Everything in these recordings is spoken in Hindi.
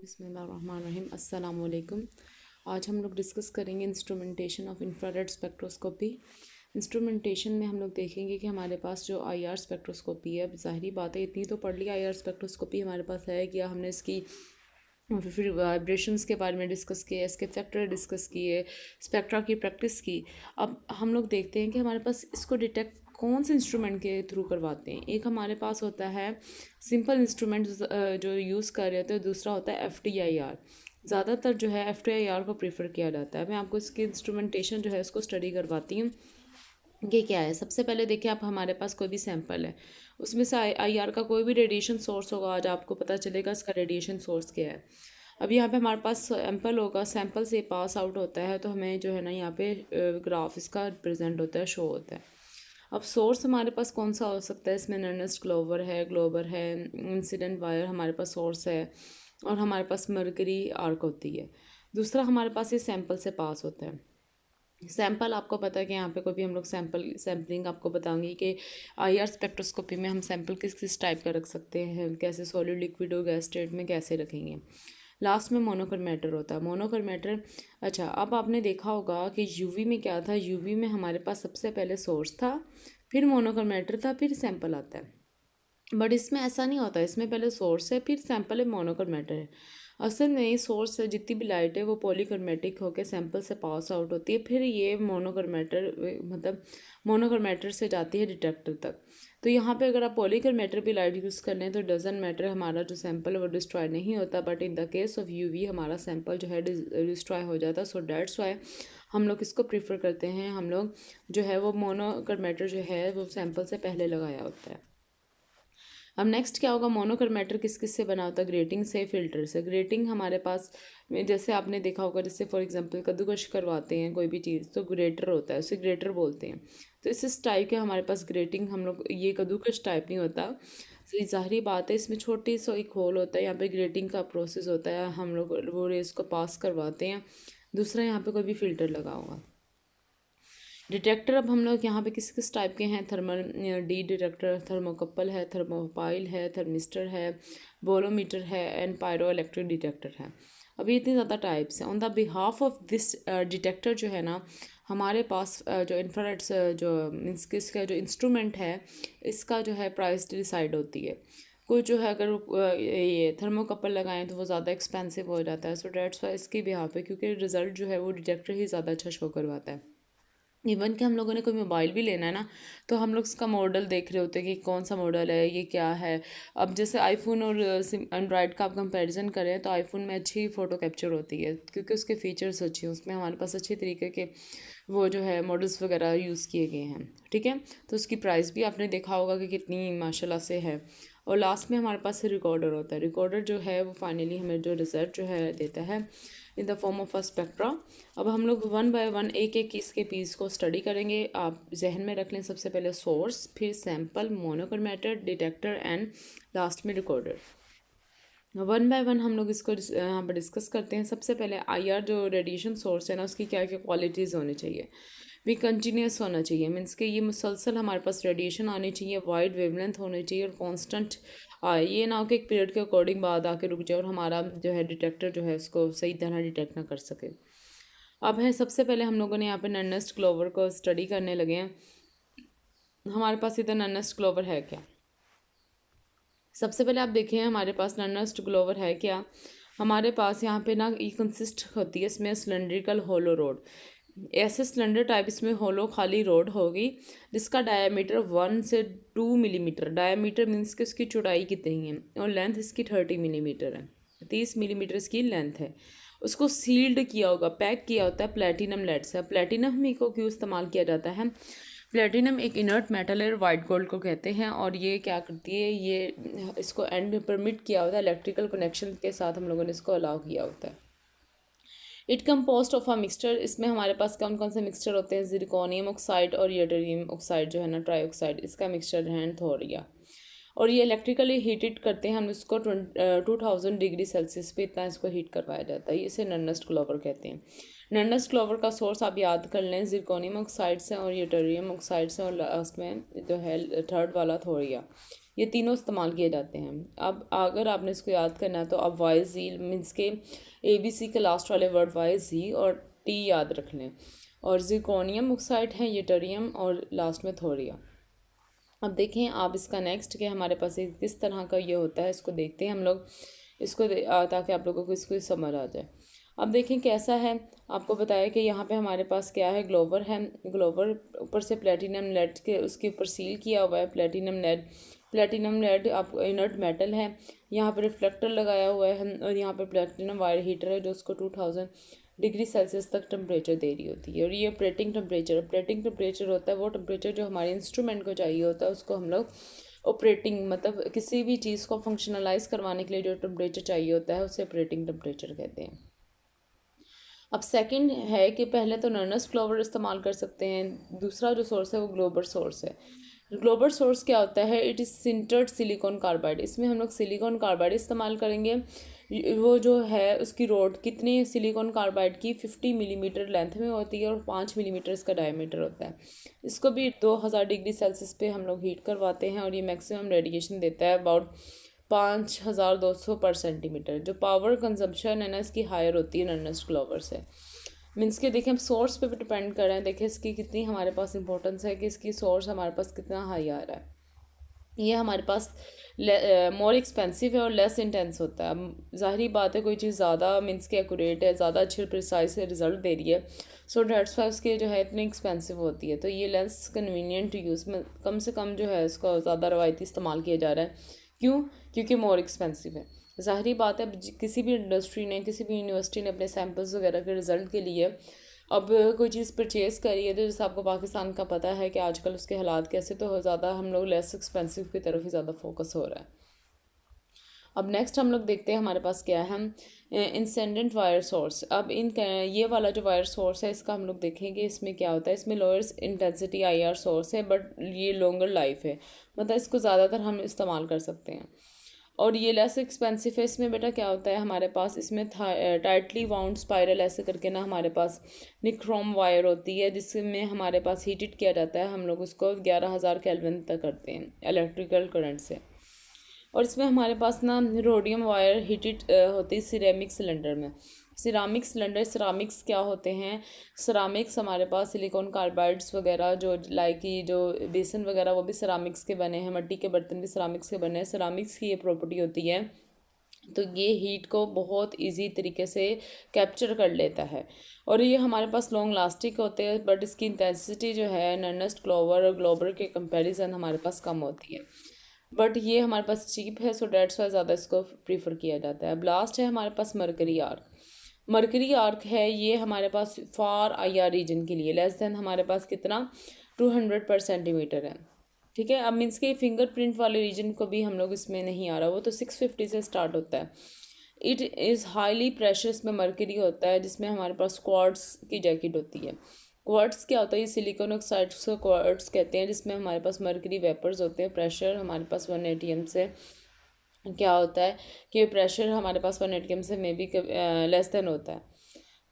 बिस्मिल्लाहिर्रहमानिर्रहीम अस्सलाम वालेकुम। आज हम लोग डिस्कस करेंगे instrumentation of infrared spectroscopy. Instrumentation में हम लोग देखेंगे कि हमारे पास जो आईआर स्पेक्ट्रोस्कोपी है, ज़ाहिरी बात है इतनी तो पढ़ ली आईआर स्पेक्ट्रोस्कोपी हमारे पास है कि हमने इसकी फिर वाइब्रेशंस के बारे में डिस्कस किए, इसके फैक्टर डिस्कस किए, स्पेक्ट्रा की प्रैक्टिस की। अब हम लोग देखते हैं कि हमारे पास इसको डिटेक्ट कौन से इंस्ट्रूमेंट के थ्रू करवाते हैं। एक हमारे पास होता है सिंपल इंस्ट्रूमेंट जो यूज़ कर रहे होते हैं, दूसरा होता है FTIR। ज़्यादातर जो है FTIR को प्रेफर किया जाता है। मैं आपको इसकी इंस्ट्रूमेंटेशन जो है इसको स्टडी करवाती हूँ। ये क्या है, सबसे पहले देखिए आप हमारे पास कोई भी सैंपल है, उसमें से IR का कोई भी रेडिएशन सोर्स होगा। आज आपको पता चलेगा इसका रेडिएशन सोर्स क्या है। अब यहाँ पे हमारे पास सैंपल होगा, सैंपल से पास आउट होता है तो हमें जो है ना यहाँ पे ग्राफ इसका प्रेजेंट होता है, शो होता है। अब सोर्स हमारे पास कौन सा हो सकता है, इसमें नर्नेस्ट ग्लोबर है, इंसिडेंट वायर हमारे पास सोर्स है, और हमारे पास मरकरी आर्क होती है। दूसरा हमारे पास ये सैंपल से पास होता है। सैंपल आपको पता है कि यहाँ पे कोई भी हम लोग सैम्पलिंग आपको बताऊंगी कि आईआर स्पेक्ट्रोस्कोपी में हम सैंपल किस किस टाइप का रख सकते हैं, कैसे सॉलिड, लिक्विड और गैस स्टेट में कैसे रखेंगे। लास्ट में मोनोक्रोमेटर होता है। मोनोक्रोमेटर, अच्छा अब आपने देखा होगा कि यूवी में क्या था, यूवी में हमारे पास सबसे पहले सोर्स था, फिर मोनोक्रोमेटर था, फिर सैंपल आता है। बट इसमें ऐसा नहीं होता, इसमें पहले सोर्स है, फिर सैंपल है, मोनोक्रोमेटर है। असल में ये सोर्स है, जितनी भी लाइट है वो पॉलीक्रोमेटिक होकर सैंपल से पास आउट होती है, फिर ये मोनोक्रोमेटर से जाती है डिटेक्टर तक। तो यहाँ पे अगर आप पॉलीक्रोमेटर भी लाइट यूज़ कर लें तो डजंट मैटर, हमारा जो सैंपल है वो डिस्ट्रॉय नहीं होता। But in the case of UV हमारा सैंपल जो है डिस्ट्रॉय हो जाता है। सो डेट्स वाई हम लोग इसको प्रीफर करते हैं, हम लोग जो है वो मोनोक्रोमेटर जो है वो सैंपल से पहले लगाया होता है। अब नेक्स्ट क्या होगा, मोनोक्रोमेटर किस किस से बना होता है, ग्रेटिंग से, फिल्टर से। ग्रेटिंग हमारे पास में जैसे आपने देखा होगा, जैसे फॉर एग्जांपल कद्दूकश करवाते हैं कोई भी चीज़ तो ग्रेटर होता है, उसे ग्रेटर बोलते हैं। तो इस टाइप के हमारे पास ग्रेटिंग, हम लोग ये कद्दूकश टाइप नहीं होता। तो ज़ाहिरी बात है इसमें छोटी सा एक होल होता है, यहाँ पे ग्रेटिंग का प्रोसेस होता है, हम लोग वो रेस को पास करवाते हैं। दूसरा यहाँ पे कोई भी फिल्टर लगा होगा। डिटेक्टर, अब हम लोग यहाँ पे किस किस टाइप के हैं, थर्मल डी डिटेक्टर, थर्मोकपल है, थर्मोपाइल है, थर्मिस्टर है, बोलोमीटर है, एंड पायरो इलेक्ट्रिक डिटेक्टर है। अभी इतनी ज़्यादा टाइप्स हैं। On the behalf of this detector जो है ना, हमारे पास जो इंफ्रारेड जो मीन्स कि इसका जो इंस्ट्रूमेंट है, इसका जो है प्राइस डिसाइड होती है। कोई जो है अगर ये थर्मोकपल लगाएं तो वो ज़्यादा एक्सपेंसिव हो जाता है। सो डेट्स वाई इसकी बिहाफ पे, क्योंकि रिज़ल्ट जो है वो डिटेक्टर ही ज़्यादा अच्छा शो करवाता है। इवन कि हम लोगों ने कोई मोबाइल भी लेना है ना, तो हम लोग इसका मॉडल देख रहे होते हैं कि कौन सा मॉडल है, ये क्या है। अब जैसे आईफोन और एंड्रॉयड का आप कंपैरिजन करें तो आईफोन में अच्छी फ़ोटो कैप्चर होती है, क्योंकि उसके फीचर्स अच्छे हैं, उसमें हमारे पास अच्छे तरीके के वो जो है मॉडल्स वगैरह यूज़ किए गए हैं। ठीक है, तो उसकी प्राइस भी आपने देखा होगा कि कितनी माशाल्लाह से है। और लास्ट में हमारे पास रिकॉर्डर होता है। रिकॉर्डर जो है वो फाइनली हमें जो रिजल्ट जो है देता है in the form of a spectra. अब हम लोग वन बाय वन एक एक इसके पीस को स्टडी करेंगे। आप जहन में रख लें, सबसे पहले सोर्स, फिर sample, monochromator, detector and last में रिकॉर्डर। वन बाय वन हम लोग इसको यहाँ पर डिस्कस करते हैं। सबसे पहले आईआर जो रेडिएशन सोर्स है ना, उसकी क्या क्या क्वालिटीज़ होनी चाहिए। भी कंटिन्यूस होना चाहिए, मीन्स कि ये मुसलसल हमारे पास रेडिएशन आनी चाहिए, वाइड वेवलेंथ होनी चाहिए और कांस्टेंट आए। ये ना हो कि एक पीरियड के अकॉर्डिंग बाद आके रुक जाए और हमारा जो है डिटेक्टर जो है उसको सही तरह डिटेक्ट ना कर सके। अब है सबसे पहले हम लोगों ने यहाँ पे नर्नेस्ट ग्लोवर को स्टडी करने लगे हैं। हमारे पास इधर नर्नेस्ट ग्लोवर है क्या, सबसे पहले आप देखें हमारे पास नर्नेस्ट ग्लोवर है क्या। हमारे पास यहाँ पे ना ये कंसिस्ट होती है, इसमें सिलेंड्रिकल होलो रोड, ऐसे सिलेंडर टाइप इसमें होलो खाली रोड होगी, जिसका डायमीटर 1 से 2 मिलीमीटर, डायमीटर मीन्स कि उसकी चौड़ाई कितनी है, और लेंथ इसकी 30 मिलीमीटर है, 30 मिलीमीटर इसकी लेंथ है। उसको सील्ड किया होगा, पैक किया होता है प्लेटिनम लेड से। प्लेटिनम ही को क्यों इस्तेमाल किया जाता है, प्लेटिनम एक इनर्ट मेटल है, वाइट गोल्ड को कहते हैं, और ये क्या करती है, ये इसको एंड परमिट किया होता है इलेक्ट्रिकल कनेक्शन के साथ, हम लोगों ने इसको अलाउ किया होता है। It compost of a mixture, इसमें हमारे पास कौन कौन से मिक्सचर होते हैं, जिरकोनियम ऑक्साइड और यटरियम ऑक्साइड जो है ना, ट्राई ऑक्साइड, इसका मिक्सचर है थोरिया। और ये इलेक्ट्रिकली हीटेड करते हैं हम इसको 2000 डिग्री सेल्सियस पे, इतना इसको हीट करवाया जाता है। इसे नर्नेस्ट ग्लोवर कहते हैं। नर्नेस्ट ग्लोवर का सोर्स आप याद कर लें, जिरकोनियम ऑक्साइड से और यटरियम ऑक्साइड से, और लास्ट में जो है थर्ड वाला थोरिया। ये तीनों इस्तेमाल किए जाते हैं। अब अगर आपने इसको याद करना है तो आप वाई जी मीन्स के ABC के लास्ट वाले वर्ड वाई जी और टी याद रख लें। और जिरकोनियम ऑक्साइड है यटरियम और लास्ट में थोरिया। अब देखें आप इसका नेक्स्ट कि हमारे पास एक किस तरह का ये होता है, इसको देखते हैं हम लोग इसको ताकि आप लोगों को इसको समझ आ जाए। अब देखें कैसा है, आपको बताया कि यहाँ पे हमारे पास क्या है, ग्लोवर है। ग्लोवर ऊपर से प्लेटिनम लेड के उसके ऊपर सील किया हुआ है प्लेटिनम लेड। प्लेटिनम लेड आप इनर्ट मेटल है। यहाँ पर रिफ्लेक्टर लगाया हुआ है और यहाँ पर प्लेटिनम वायर हीटर है जो उसको 2000 डिग्री सेल्सियस तक टेम्परेचर दे रही होती है। और ये ऑपरेटिंग टेम्परेचर होता है वो टेम्परेचर जो हमारे इंस्ट्रूमेंट को चाहिए होता है, उसको हम लोग ऑपरेटिंग मतलब किसी भी चीज़ को फंक्शनलाइज करवाने के लिए जो टेम्परेचर चाहिए होता है उसे ऑपरेटिंग टेम्परेचर कहते हैं। अब सेकंड है कि पहले तो नर्नस ग्लोवर इस्तेमाल कर सकते हैं, दूसरा जो सोर्स है वो ग्लोबर सोर्स है। ग्लोबर सोर्स क्या होता है, it is sintered silicon carbide. इसमें हम लोग सिलिकॉन कार्बाइड इस्तेमाल करेंगे। वो जो है उसकी रोड कितनी सिलिकॉन कार्बाइड की 50 मिलीमीटर लेंथ में होती है और 5 मिलीमीटर इसका डायमीटर होता है। इसको भी 2000 डिग्री सेल्सियस पे हम लोग हीट करवाते हैं और ये मैक्सिमम रेडिएशन देता है अबाउट 5200 पर सेंटीमीटर। जो पावर कंजम्पशन है ना इसकी हायर होती है नर्नस ग्लोवर से। मीन्स के देखिए हम सोर्स पे भी डिपेंड कर रहे हैं, देखिए इसकी कितनी हमारे पास इंपॉर्टेंस है कि इसकी सोर्स हमारे पास कितना हाई आ रहा है। ये हमारे पास मोर एक्सपेंसिव है और लेस इंटेंस होता है। ज़ाहिरी बात है कोई चीज़ ज़्यादा मीन्स के एक्यूरेट है, ज़्यादा अच्छे प्रिसाइज रिजल्ट दे रही है, सो डेट्स वाई उसकी जो है इतनी एक्सपेंसिव होती है। तो ये लेस कन्वीनियंट टू यूज़ में कम से कम जो है इसका ज़्यादा रवायती इस्तेमाल किया जा रहा है। क्यों? क्योंकि मोर एक्सपेंसिव है। ज़ाहिरी बात है किसी भी इंडस्ट्री ने किसी भी यूनिवर्सिटी ने अपने सैम्पल्स वगैरह के रिज़ल्ट के लिए अब कोई चीज़ परचेज़ करी है तो जैसे आपको पाकिस्तान का पता है कि आजकल उसके हालात कैसे, तो ज़्यादा हम लोग लेस एक्सपेंसिव की तरफ ही ज़्यादा फोकस हो रहा है। अब नेक्स्ट हम लोग देखते हैं हमारे पास क्या है, इंसेंडेंट वायर सोर्स। अब ये वाला जो वायर सोर्स है इसका हम लोग देखेंगे इसमें क्या होता है। इसमें लोअर इंटेंसिटी IR सोर्स है बट ये लॉन्गर लाइफ है, मतलब इसको ज़्यादातर हम इस्तेमाल कर सकते हैं और ये लेस एक्सपेंसिव है। इसमें बेटा क्या होता है हमारे पास, इसमें टाइटली वाउंड स्पाइरल ऐसे करके ना हमारे पास निक्रोम वायर होती है जिसमें हमारे पास हीटेड किया जाता है। हम लोग उसको 11000 केल्विन तक करते हैं इलेक्ट्रिकल करंट से। और इसमें हमारे पास ना रोडियम वायर हीटेड होती है सिरेमिक सिलेंडर में। सिरामिक्स क्या होते हैं, सिरामिक्स हमारे पास सिलिकॉन कार्बाइड्स वगैरह जो लाइक की जो बेसन वगैरह वो भी सिरामिक्स के बने हैं, मिट्टी के बर्तन भी सिरामिक्स के बने हैं। सिरामिक्स की ये प्रॉपर्टी होती है तो ये हीट को बहुत इजी तरीके से कैप्चर कर लेता है और ये हमारे पास लॉन्ग लास्टिक होते हैं बट इसकी इंटेंसिटी जो है नर्नस्ट ग्लोवर और ग्लोबर के कंपैरिजन हमारे पास कम होती है। बट ये हमारे पास चीप है सो डेट्स वाई ज़्यादा इसको प्रीफर किया जाता है। अब लास्ट है हमारे पास मरकरी आर्क। मरकरी आर्क है ये हमारे पास फार IR रीजन के लिए, लेस देन हमारे पास कितना 200 पर सेंटीमीटर है। ठीक है, अब मीन्स के फिंगरप्रिंट वाले रीजन को भी हम लोग इसमें नहीं आ रहा, वो तो 650 से स्टार्ट होता है। इट इज़ हाईली प्रेशरस में मरकरी होता है जिसमें हमारे पास क्वार्ट्स की जैकेट होती है। क्वार्ट्स क्या होता है, ये सिलिकॉन ऑक्साइड को क्वार्ट्स कहते हैं जिसमें हमारे पास मरकरी वेपर्स होते हैं। प्रेशर हमारे पास 1 ATM से क्या होता है कि प्रेशर हमारे पास 1 ATM से मे बी लेस देन होता है।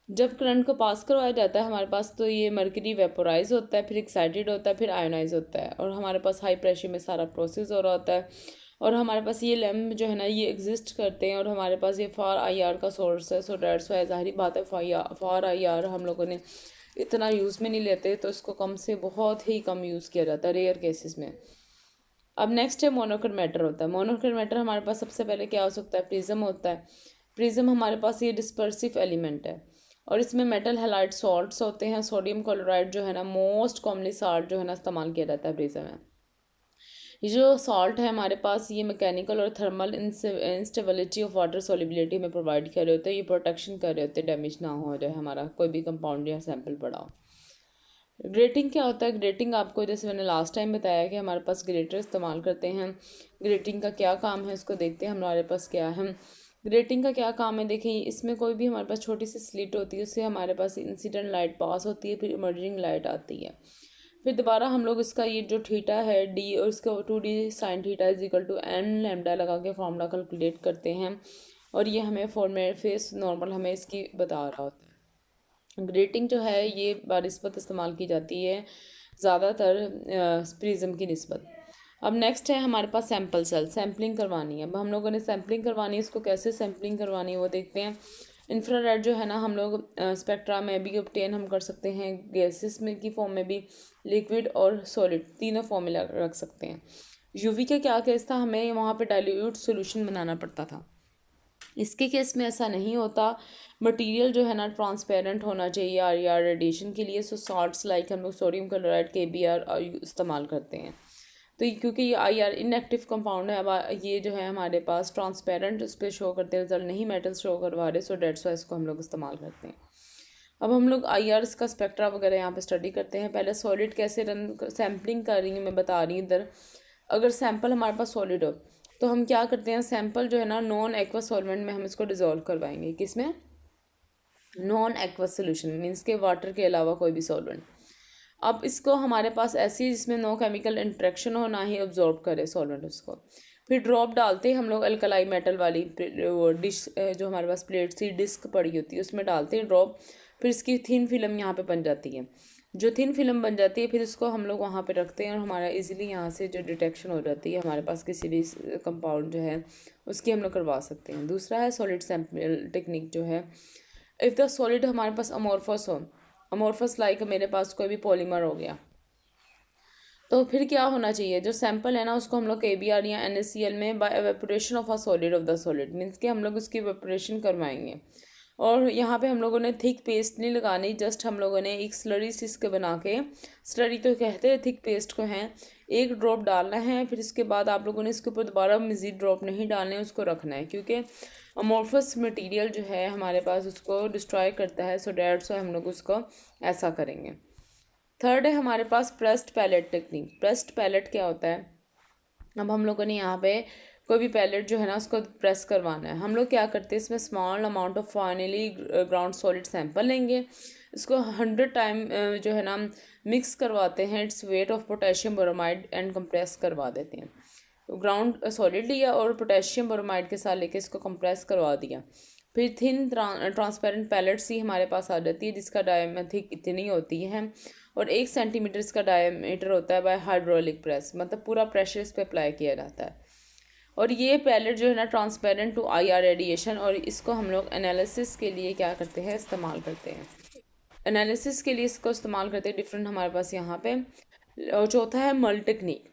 जब करंट को पास करवाया जाता है हमारे पास तो ये मरकरी वेपोराइज होता है, फिर एक्साइटेड होता है, फिर आयोनाइज होता है और हमारे पास हाई प्रेशर में सारा प्रोसेस हो रहा होता है। और हमारे पास ये लैम्प जो है ना ये एग्जिस्ट करते हैं और हमारे पास ये फार IR का सोर्स है। सो डेट्स वाई ज़ाहिरी बात है फार IR हम लोगों ने इतना यूज़ में नहीं लेते, तो इसको कम से बहुत ही कम यूज़ किया जाता है रेयर केसेस में। अब नेक्स्ट है मोनोक्रोमेटर होता है। मोनोक्रोमेटर हमारे पास सबसे पहले क्या हो सकता है, प्रिज्म होता है। प्रिज्म हमारे पास ये डिस्पर्सिव एलिमेंट है और इसमें मेटल हैलाइड सॉल्ट्स होते हैं। सोडियम क्लोराइड जो है ना मोस्ट कॉमनली साल्ट जो है ना इस्तेमाल किया जाता है प्रिज्म में। ये जो सॉल्ट है हमारे पास ये मैकेनिकल और thermal instability of water solubility में प्रोवाइड कर रहे होते हैं, ये प्रोटेक्शन कर रहे होते हैं डैमेज ना हो जाए हमारा कोई भी कंपाउंड या सैंपल पड़ा हो। ग्रेटिंग क्या होता है, ग्रेटिंग आपको जैसे मैंने लास्ट टाइम बताया कि हमारे पास ग्रेटर इस्तेमाल करते हैं। ग्रेटिंग का क्या काम है इसको देखते हैं हमारे पास क्या है। ग्रेटिंग का क्या काम है, देखिए इसमें कोई भी हमारे पास छोटी सी स्लिट होती है, उससे हमारे पास इंसिडेंट लाइट पास होती है, फिर इमर्जिंग लाइट आती है। फिर दोबारा हम लोग इसका ये जो थीटा है D और इसका 2D sine theta is equal to n lambda लगा के फॉर्मूला कैलकुलेट करते हैं और ये हमें फॉर्मेट फेस नॉर्मल हमें इसकी बता रहा होता है। ग्रेटिंग जो है ये बानिस्बत इस्तेमाल की जाती है ज़्यादातर प्रिज्म की निस्बत। अब नेक्स्ट है हमारे पास सैम्पल सेल, सैम्पलिंग करवानी है। अब हम लोगों ने सैम्पलिंग करवानी है, इसको कैसे सैम्पलिंग करवानी है वो देखते हैं। इंफ्रारेड जो है ना हम लोग स्पेक्ट्रा में भी ऑब्टेन हम कर सकते हैं, गैसेस में की फॉर्म में भी, लिक्विड और सॉलिड तीनों फॉर्म में रख सकते हैं। यूवी का क्या केस था, हमें वहाँ पे डाइल्यूट सोल्यूशन बनाना पड़ता था। इसके केस में ऐसा नहीं होता, मटेरियल जो है ना ट्रांसपेरेंट होना चाहिए आईआर रेडिएशन के लिए। सो सॉल्ट्स लाइक हम लोग सोडियम क्लोराइड KBr इस्तेमाल करते हैं। तो क्योंकि ये IR इनएक्टिव कंपाउंड है, अब ये जो है हमारे पास ट्रांसपेरेंट उस पर शो करते हैं रिजल्ट, नहीं मेटल शो करवा रहे, सो डेट्स वाई इसको हम लोग इस्तेमाल करते हैं। अब हम लोग IR का स्पेक्ट्रा वगैरह यहाँ पे स्टडी करते हैं। पहले सॉलिड कैसे रन सैम्पलिंग कर रही हूँ मैं बता रही हूँ इधर। अगर सैम्पल हमारे पास सॉलिड हो तो हम क्या करते हैं, सैम्पल जो है ना नॉन एक्वा सॉल्वेंट में हम इसको डिज़ोल्व करवाएंगे। किसमें? नॉन एक्वा सोल्यूशन मीन्स के वाटर के अलावा कोई भी सॉल्वेंट। अब इसको हमारे पास ऐसी जिसमें नो केमिकल इंट्रैक्शन हो, ना ही ऑब्जॉर्ब करे सॉल्वेंट उसको। फिर ड्रॉप डालते हैं हम लोग अल्कलाई मेटल वाली वो डिश, जो हमारे पास प्लेट सी डिस्क पड़ी होती है उसमें डालते हैं ड्रॉप। फिर इसकी थिन फिल्म यहाँ पे बन जाती है। जो थिन फिल्म बन जाती है फिर इसको हम लोग वहाँ पे रखते हैं और हमारा इजीली यहाँ से जो डिटेक्शन हो जाती है हमारे पास किसी भी कंपाउंड जो है उसकी हम लोग करवा सकते हैं। दूसरा है सॉलिड सैंपल टेक्निक जो है, इफ़ द सॉलिड हमारे पास अमोर्फस हो, अमोर्फस लाइक मेरे पास कोई भी पॉलीमर हो गया, तो फिर क्या होना चाहिए, जो सैंपल है ना उसको हम लोग KBr या NaCl में by evaporation of a solid of the solid means कि हम लोग उसकी एवेपोरेशन करवाएंगे। और यहाँ पे हम लोगों ने थिक पेस्ट नहीं लगानी, जस्ट हम लोगों ने एक स्लरी सिस्क बना के, स्लरी तो कहते हैं थिक पेस्ट को हैं, एक ड्रॉप डालना है। फिर इसके बाद आप लोगों ने इसके ऊपर दोबारा मज़ीद ड्रॉप नहीं डालने, उसको रखना है क्योंकि अमोर्फस मटेरियल जो है हमारे पास उसको डिस्ट्रॉय करता है। सो डेट्स हम लोग उसको ऐसा करेंगे। थर्ड है हमारे पास pressed pellet technique. Pressed pellet क्या होता है, अब हम लोगों ने यहाँ पे कोई भी पैलेट जो है ना उसको प्रेस करवाना है। हम लोग क्या करते हैं, इसमें small amount of finally ground solid sample लेंगे, इसको 100 टाइम जो है ना मिक्स करवाते हैं it's weight of potassium bromide and compress करवा देते हैं। तो ग्राउंड सॉलिड लिया और पोटेशियम बोरोमाइड के साथ लेके इसको कंप्रेस करवा दिया। फिर थिन ट्रांसपेरेंट पैलेट्स ही हमारे पास आ जाती है जिसका डायमीटर इतनी होती है और 1 सेंटीमीटर इसका डायमीटर होता है बाय हाइड्रोलिक प्रेस, मतलब पूरा प्रेशर इस पर अप्लाई किया जाता है। और ये पैलेट जो है ना ट्रांसपेरेंट टू IR रेडिएशन, और इसको हम लोग एनालिसिस के लिए क्या करते हैं, इस्तेमाल करते हैं। एनालिसिस के लिए इसको इस्तेमाल करते हैं डिफरेंट हमारे पास यहाँ पे। और चौथा है मल टेक्निक।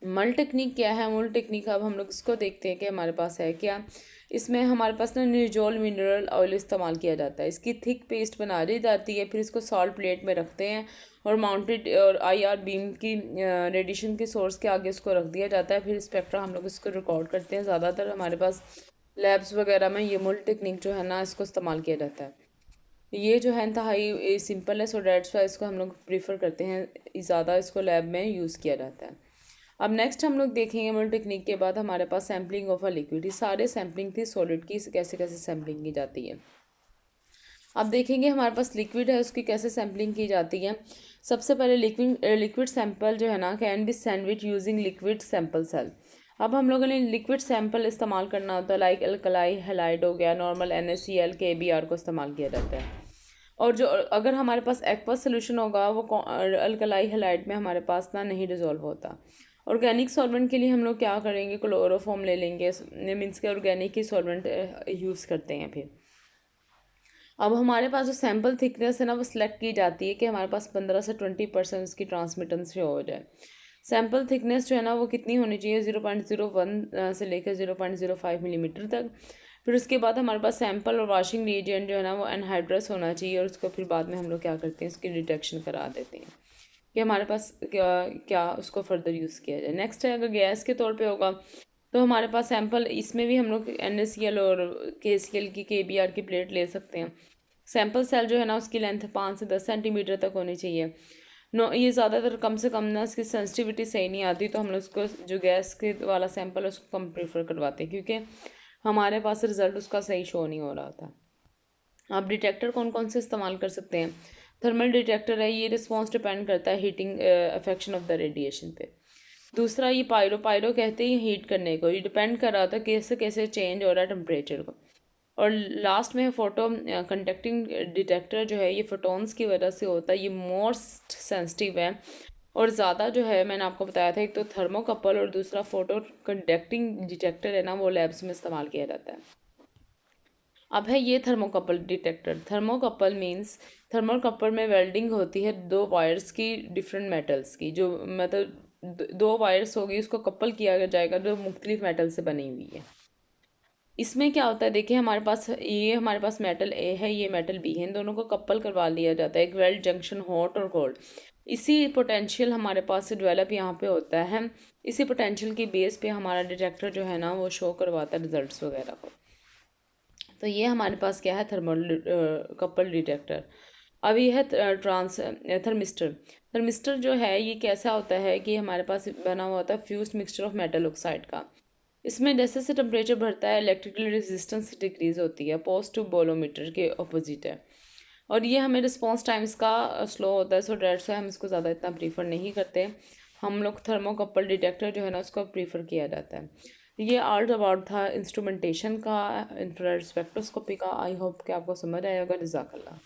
मल टेक्निक क्या है, मल टेक्निक अब हम लोग इसको देखते हैं कि हमारे पास है क्या। इसमें हमारे पास ना निर्जोल मिनरल ऑयल इस्तेमाल किया जाता है, इसकी थिक पेस्ट बना दी जाती है। फिर इसको सॉल्ट प्लेट में रखते हैं और माउंटेड और IR बीम की रेडिएशन के सोर्स के आगे इसको रख दिया जाता है। फिर स्पेक्ट्रा हम लोग इसको रिकॉर्ड करते हैं। ज़्यादातर हमारे पास लैब्स वगैरह में ये मल टेक्निक जो है ना इसको इस्तेमाल किया जाता है। ये जो है इंतहाई सिंपल है, सो डेट्स वाई इसको हम लोग प्रीफर करते हैं, ज़्यादा इसको लैब में यूज़ किया जाता है। अब नेक्स्ट हम लोग देखेंगे मल टेक्निक के बाद हमारे पास सैम्पलिंग ऑफ अ लिक्विड। ये सारे सैम्पलिंग थी सॉलिड की, कैसे कैसे सैम्पलिंग की जाती है। अब देखेंगे हमारे पास लिक्विड है उसकी कैसे सैम्पलिंग की जाती है। सबसे पहले लिक्विड सैंपल जो है ना can be sandwich using liquid sample cell. अब हम लोगों ने लिक्विड सैंपल इस्तेमाल करना होता है, लाइक अल्कलाई हैलाइड हो गया, नॉर्मल NaCl KBr को इस्तेमाल किया जाता है। और जो अगर हमारे पास एक्वस सोल्यूशन होगा वो अल्कलाई हैलाइड में हमारे पास ना नहीं डिज़ोल्व होता। ऑर्गेनिक सॉल्वेंट के लिए हम लोग क्या करेंगे, क्लोरोफॉर्म ले लेंगे, मीन्स के ऑर्गेनिक ही सॉल्वेंट यूज़ करते हैं। फिर अब हमारे पास जो सैम्पल थिकनेस है ना वो सिलेक्ट की जाती है कि हमारे पास 15 से 20% उसकी ट्रांसमिटेंस शो हो जाए। सैम्पल थिकनेस जो है ना वो कितनी होनी चाहिए, 0.01 से लेकर 0.05 मिलीमीटर तक। फिर उसके बाद हमारे पास सैम्पल और वाशिंग रिएजेंट जो है ना वो एनहाइड्रस होना चाहिए, और उसको फिर बाद में हम लोग क्या करते हैं उसकी डिटेक्शन करा देते हैं कि हमारे पास क्या उसको फर्दर यूज़ किया जाए। नेक्स्ट है अगर गैस के तौर पे होगा तो हमारे पास सैंपल, इसमें भी हम लोग NaCl और KCl की KBr की प्लेट ले सकते हैं। सैंपल सेल जो है ना उसकी लेंथ 5 से 10 सेंटीमीटर तक होनी चाहिए। नो ये ज़्यादातर कम से कम ना इसकी सेंसिटिविटी सही नहीं आती, तो हम लोग उसको जो गैस के वाला सैंपल है उसको कम प्रेफर करवाते हैं क्योंकि हमारे पास रिजल्ट उसका सही शो नहीं हो रहा था। आप डिटेक्टर कौन कौन से इस्तेमाल कर सकते हैं, थर्मल डिटेक्टर है, ये रिस्पॉन्स डिपेंड करता है heating affection of the radiation पे। दूसरा ये पायरो कहते हैं हीट करने को, ये डिपेंड कर रहा था कैसे कैसे चेंज हो रहा है टेम्परेचर को। और लास्ट में फोटो कंडक्टिंग डिटेक्टर जो है ये फोटोन्स की वजह से होता है, ये मोस्ट सेंसिटिव है और ज़्यादा जो है मैंने आपको बताया था, एक तो थर्मोकपल और दूसरा फोटो कंडक्टिंग डिटेक्टर है ना, वो लैब्स में इस्तेमाल किया जाता है। अब है ये thermocouple detector. Thermocouple means thermocouple में वेल्डिंग होती है दो वायर्स की, डिफरेंट मेटल्स की, जो मतलब दो वायर्स होगी, उसको कपल किया जाएगा जो मुख्तलिफ मेटल से बनी हुई है। इसमें क्या होता है, देखिए हमारे पास मेटल ए है, ये मेटल बी है, इन दोनों को कपल करवा लिया जाता है, एक वेल्ड जंक्शन हॉट और कोल्ड। इसी पोटेंशियल हमारे पास से डेवलप यहाँ पे होता है, इसी पोटेंशियल की बेस पे हमारा डिटेक्टर जो है ना वो शो करवाता है रिजल्ट्स वगैरह को। तो ये हमारे पास क्या है, थर्मल कपल डिटेक्टर। अब ये है थर्मिस्टर। थर्मिस्टर जो है ये कैसा होता है कि हमारे पास बना हुआ होता है fused mixture of metal oxide का। इसमें जैसे जैसे टेम्परेचर बढ़ता है इलेक्ट्रिकल रेजिस्टेंस डिक्रीज होती है, पोस्ट टू बोलोमीटर के ऑपोजिट है। और ये हमें रिस्पॉन्स टाइम इसका स्लो होता है, सो डेट्स से हम इसको ज़्यादा इतना प्रीफर नहीं करते। हम लोग थर्मोकपल डिटेक्टर जो है ना उसको प्रीफर किया जाता है। ये ऑल अबाउट था इंस्ट्रूमेंटेशन का, इंफ्रारेड स्पेक्ट्रोस्कोपी का। आई होप कि आपको समझ आएगा। जज़ाकल्लाह।